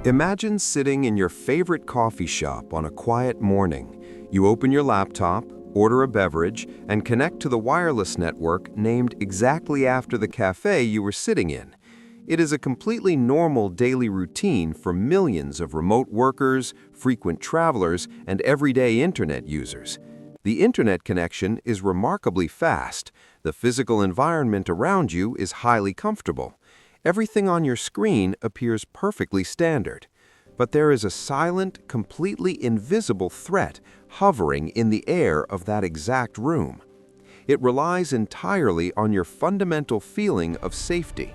Imagine sitting in your favorite coffee shop on a quiet morning. You open your laptop, order a beverage, and connect to the wireless network named exactly after the cafe you were sitting in. It is a completely normal daily routine for millions of remote workers, frequent travelers, and everyday internet users. The internet connection is remarkably fast. The physical environment around you is highly comfortable. Everything on your screen appears perfectly standard. But there is a silent, completely invisible threat hovering in the air of that exact room. It relies entirely on your fundamental feeling of safety.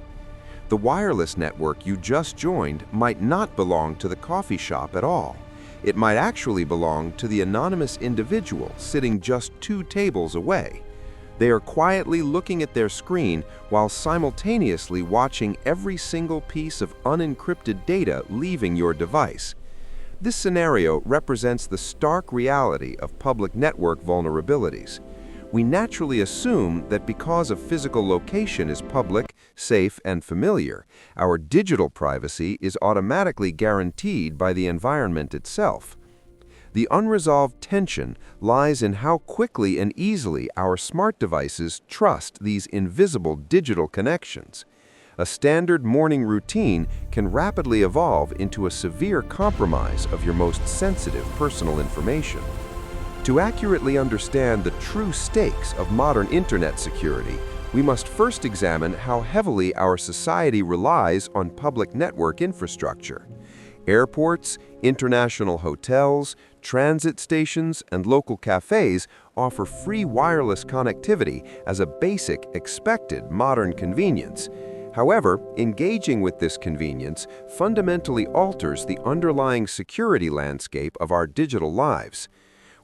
The wireless network you just joined might not belong to the coffee shop at all. It might actually belong to the anonymous individual sitting just 2 tables away. They are quietly looking at their screen while simultaneously watching every single piece of unencrypted data leaving your device. This scenario represents the stark reality of public network vulnerabilities. We naturally assume that because a physical location is public, safe, and familiar, our digital privacy is automatically guaranteed by the environment itself. The unresolved tension lies in how quickly and easily our smart devices trust these invisible digital connections. A standard morning routine can rapidly evolve into a severe compromise of your most sensitive personal information. To accurately understand the true stakes of modern internet security, we must first examine how heavily our society relies on public network infrastructure. Airports, international hotels, transit stations, and local cafes offer free wireless connectivity as a basic, expected modern convenience. However, engaging with this convenience fundamentally alters the underlying security landscape of our digital lives.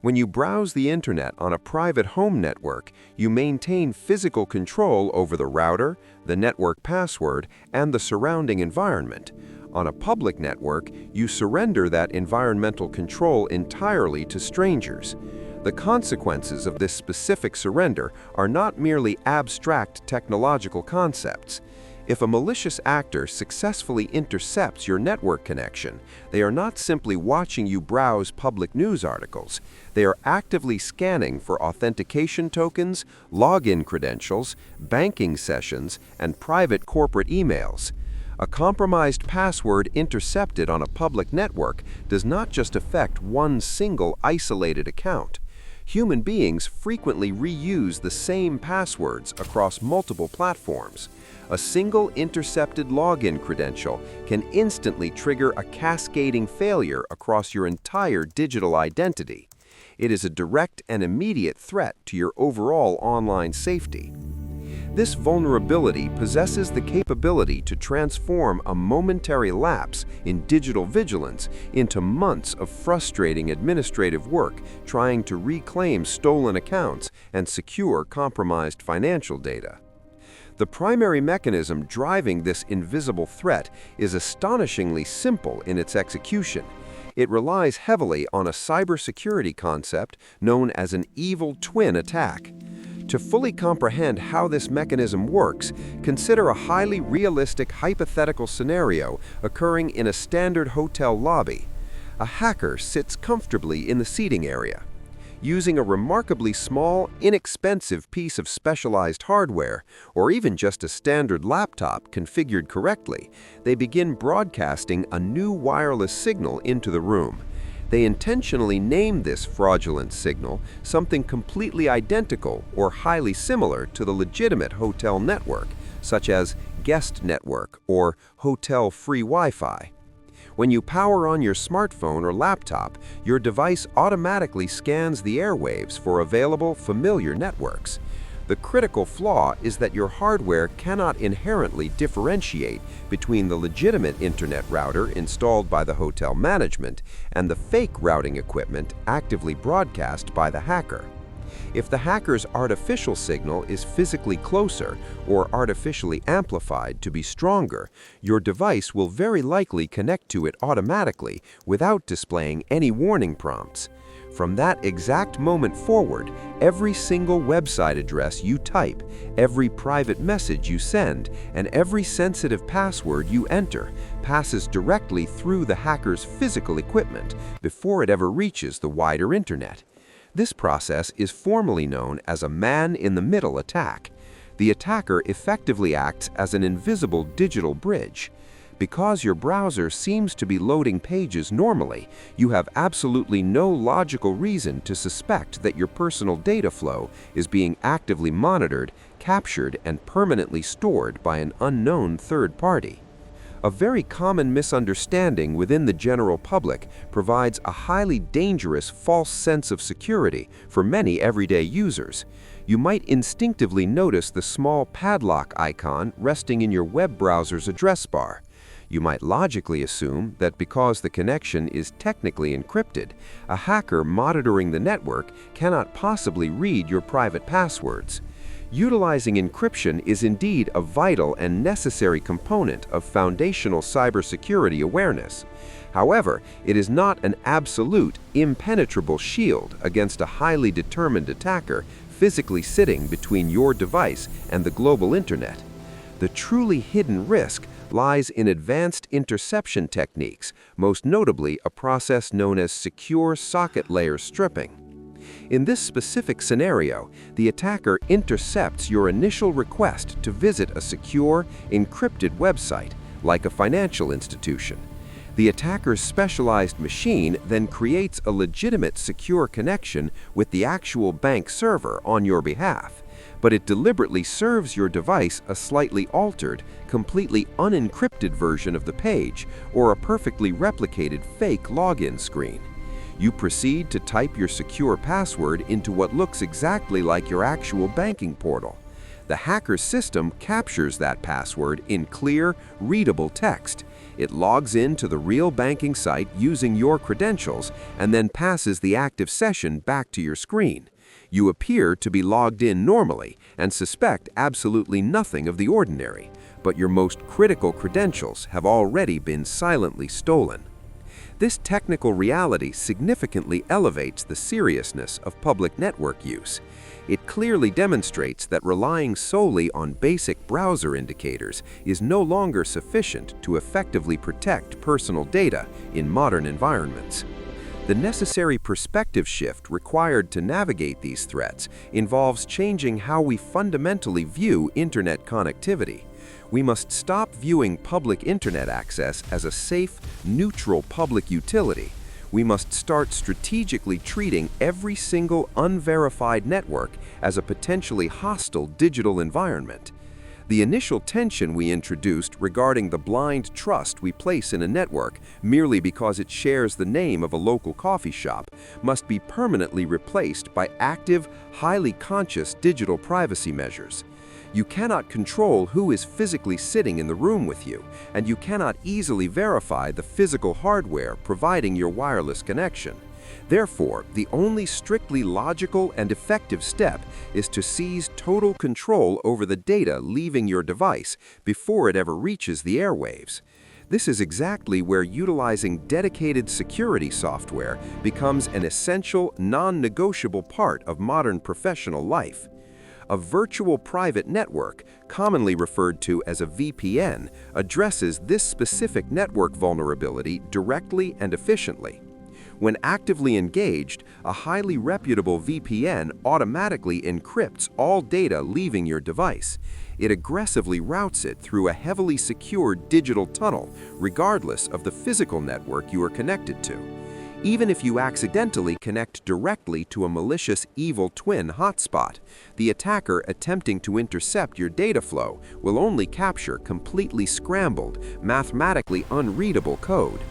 When you browse the internet on a private home network, you maintain physical control over the router, the network password, and the surrounding environment. On a public network, you surrender that environmental control entirely to strangers. The consequences of this specific surrender are not merely abstract technological concepts. If a malicious actor successfully intercepts your network connection, they are not simply watching you browse public news articles. They are actively scanning for authentication tokens, login credentials, banking sessions, and private corporate emails. A compromised password intercepted on a public network does not just affect one single isolated account. Human beings frequently reuse the same passwords across multiple platforms. A single intercepted login credential can instantly trigger a cascading failure across your entire digital identity. It is a direct and immediate threat to your overall online safety. This vulnerability possesses the capability to transform a momentary lapse in digital vigilance into months of frustrating administrative work trying to reclaim stolen accounts and secure compromised financial data. The primary mechanism driving this invisible threat is astonishingly simple in its execution. It relies heavily on a cybersecurity concept known as an evil twin attack. To fully comprehend how this mechanism works, consider a highly realistic hypothetical scenario occurring in a standard hotel lobby. A hacker sits comfortably in the seating area. Using a remarkably small, inexpensive piece of specialized hardware, or even just a standard laptop configured correctly, they begin broadcasting a new wireless signal into the room. They intentionally name this fraudulent signal something completely identical or highly similar to the legitimate hotel network, such as guest network or hotel free Wi-Fi. When you power on your smartphone or laptop, your device automatically scans the airwaves for available familiar networks. The critical flaw is that your hardware cannot inherently differentiate between the legitimate internet router installed by the hotel management and the fake routing equipment actively broadcast by the hacker. If the hacker's artificial signal is physically closer or artificially amplified to be stronger, your device will very likely connect to it automatically without displaying any warning prompts. From that exact moment forward, every single website address you type, every private message you send, and every sensitive password you enter passes directly through the hacker's physical equipment before it ever reaches the wider internet. This process is formally known as a man-in-the-middle attack. The attacker effectively acts as an invisible digital bridge. Because your browser seems to be loading pages normally, you have absolutely no logical reason to suspect that your personal data flow is being actively monitored, captured, and permanently stored by an unknown third party. A very common misunderstanding within the general public provides a highly dangerous false sense of security for many everyday users. You might instinctively notice the small padlock icon resting in your web browser's address bar. You might logically assume that because the connection is technically encrypted, a hacker monitoring the network cannot possibly read your private passwords. Utilizing encryption is indeed a vital and necessary component of foundational cybersecurity awareness. However, it is not an absolute, impenetrable shield against a highly determined attacker physically sitting between your device and the global internet. The truly hidden risk lies in advanced interception techniques, most notably a process known as secure socket layer stripping. In this specific scenario, the attacker intercepts your initial request to visit a secure, encrypted website, like a financial institution. The attacker's specialized machine then creates a legitimate secure connection with the actual bank server on your behalf, but it deliberately serves your device a slightly altered, completely unencrypted version of the page or a perfectly replicated fake login screen. You proceed to type your secure password into what looks exactly like your actual banking portal. The hacker's system captures that password in clear, readable text. It logs into the real banking site using your credentials and then passes the active session back to your screen. You appear to be logged in normally and suspect absolutely nothing of the ordinary, but your most critical credentials have already been silently stolen. This technical reality significantly elevates the seriousness of public network use. It clearly demonstrates that relying solely on basic browser indicators is no longer sufficient to effectively protect personal data in modern environments. The necessary perspective shift required to navigate these threats involves changing how we fundamentally view internet connectivity. We must stop viewing public internet access as a safe, neutral public utility. We must start strategically treating every single unverified network as a potentially hostile digital environment. The initial tension we introduced regarding the blind trust we place in a network merely because it shares the name of a local coffee shop must be permanently replaced by active, highly conscious digital privacy measures. You cannot control who is physically sitting in the room with you, and you cannot easily verify the physical hardware providing your wireless connection. Therefore, the only strictly logical and effective step is to seize total control over the data leaving your device before it ever reaches the airwaves. This is exactly where utilizing dedicated security software becomes an essential, non-negotiable part of modern professional life. A virtual private network, commonly referred to as a VPN, addresses this specific network vulnerability directly and efficiently. When actively engaged, a highly reputable VPN automatically encrypts all data leaving your device. It aggressively routes it through a heavily secured digital tunnel, regardless of the physical network you are connected to. Even if you accidentally connect directly to a malicious evil twin hotspot, the attacker attempting to intercept your data flow will only capture completely scrambled, mathematically unreadable code.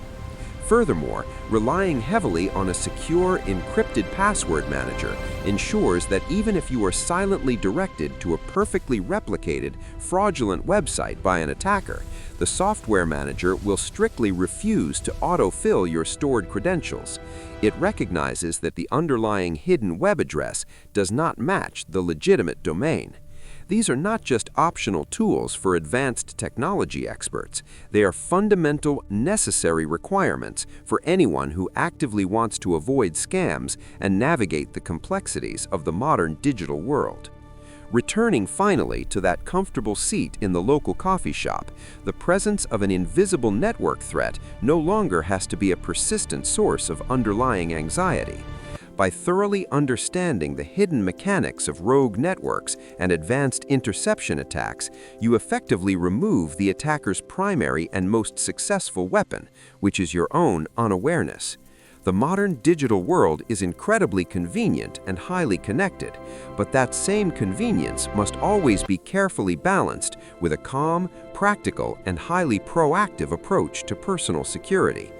Furthermore, relying heavily on a secure, encrypted password manager ensures that even if you are silently directed to a perfectly replicated, fraudulent website by an attacker, the software manager will strictly refuse to autofill your stored credentials. It recognizes that the underlying hidden web address does not match the legitimate domain. These are not just optional tools for advanced technology experts. They are fundamental, necessary requirements for anyone who actively wants to avoid scams and navigate the complexities of the modern digital world. Returning finally to that comfortable seat in the local coffee shop, the presence of an invisible network threat no longer has to be a persistent source of underlying anxiety. By thoroughly understanding the hidden mechanics of rogue networks and advanced interception attacks, you effectively remove the attacker's primary and most successful weapon, which is your own unawareness. The modern digital world is incredibly convenient and highly connected, but that same convenience must always be carefully balanced with a calm, practical, and highly proactive approach to personal security.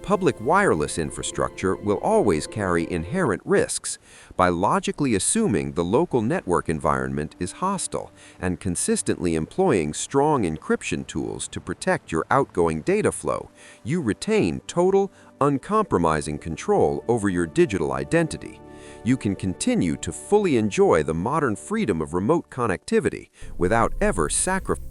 Public wireless infrastructure will always carry inherent risks. By logically assuming the local network environment is hostile and consistently employing strong encryption tools to protect your outgoing data flow, you retain total, uncompromising control over your digital identity. You can continue to fully enjoy the modern freedom of remote connectivity without ever sacrificing